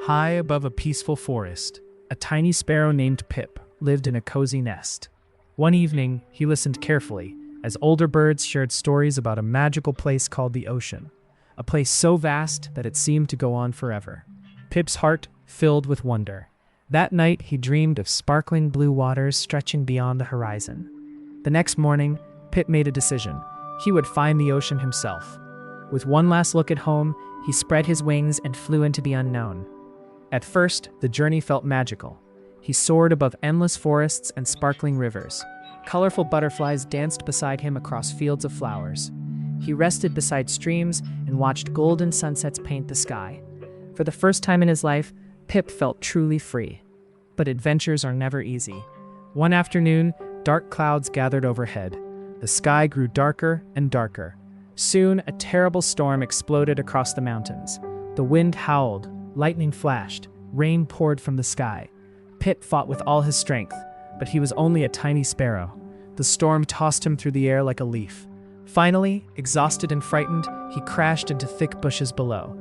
High above a peaceful forest, a tiny sparrow named Pip lived in a cozy nest. One evening, he listened carefully as older birds shared stories about a magical place called the ocean, a place so vast that it seemed to go on forever. Pip's heart filled with wonder. That night, he dreamed of sparkling blue waters stretching beyond the horizon. The next morning, Pip made a decision. He would find the ocean himself. With one last look at home, he spread his wings and flew into the unknown. At first, the journey felt magical. He soared above endless forests and sparkling rivers. Colorful butterflies danced beside him across fields of flowers. He rested beside streams and watched golden sunsets paint the sky. For the first time in his life, Pip felt truly free. But adventures are never easy. One afternoon, dark clouds gathered overhead. The sky grew darker and darker. Soon, a terrible storm exploded across the mountains. The wind howled, lightning flashed, rain poured from the sky. Pip fought with all his strength, but he was only a tiny sparrow. The storm tossed him through the air like a leaf. Finally, exhausted and frightened, he crashed into thick bushes below.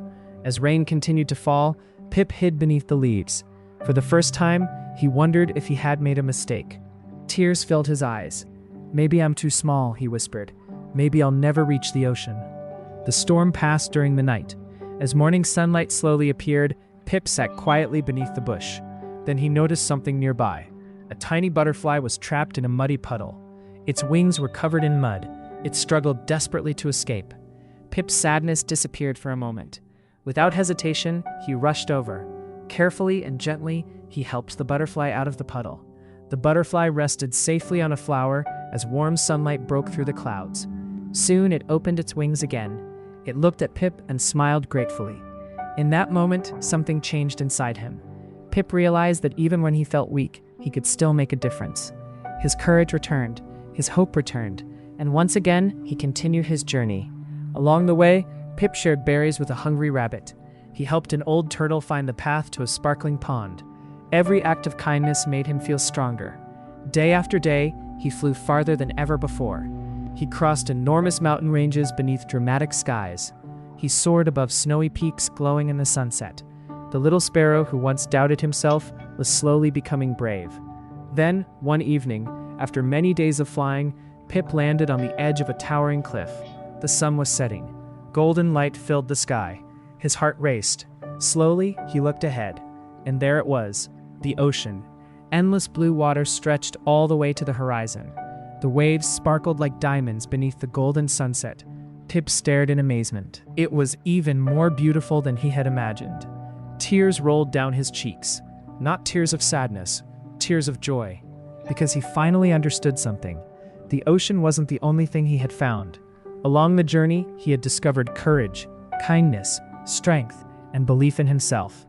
As rain continued to fall, Pip hid beneath the leaves. For the first time, he wondered if he had made a mistake. Tears filled his eyes. "Maybe I'm too small," he whispered. "Maybe I'll never reach the ocean." The storm passed during the night. As morning sunlight slowly appeared, Pip sat quietly beneath the bush. Then he noticed something nearby. A tiny butterfly was trapped in a muddy puddle. Its wings were covered in mud. It struggled desperately to escape. Pip's sadness disappeared for a moment. Without hesitation, he rushed over. Carefully and gently, he helped the butterfly out of the puddle. The butterfly rested safely on a flower as warm sunlight broke through the clouds. Soon it opened its wings again. It looked at Pip and smiled gratefully. In that moment, something changed inside him. Pip realized that even when he felt weak, he could still make a difference. His courage returned, his hope returned, and once again, he continued his journey. Along the way, Pip shared berries with a hungry rabbit. He helped an old turtle find the path to a sparkling pond. Every act of kindness made him feel stronger. Day after day, he flew farther than ever before. He crossed enormous mountain ranges beneath dramatic skies. He soared above snowy peaks glowing in the sunset. The little sparrow who once doubted himself was slowly becoming brave. Then, one evening, after many days of flying, Pip landed on the edge of a towering cliff. The sun was setting. Golden light filled the sky. His heart raced. Slowly, he looked ahead. And there it was, the ocean. Endless blue water stretched all the way to the horizon. The waves sparkled like diamonds beneath the golden sunset. Pip stared in amazement. It was even more beautiful than he had imagined. Tears rolled down his cheeks. Not tears of sadness, tears of joy. Because he finally understood something. The ocean wasn't the only thing he had found. Along the journey, he had discovered courage, kindness, strength, and belief in himself.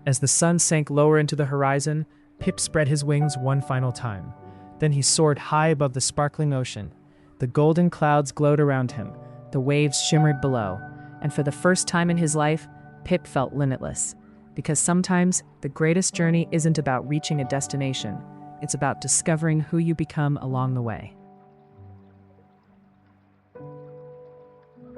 As the sun sank lower into the horizon, Pip spread his wings one final time. Then he soared high above the sparkling ocean. The golden clouds glowed around him. The waves shimmered below. And for the first time in his life, Pip felt limitless. Because sometimes, the greatest journey isn't about reaching a destination. It's about discovering who you become along the way.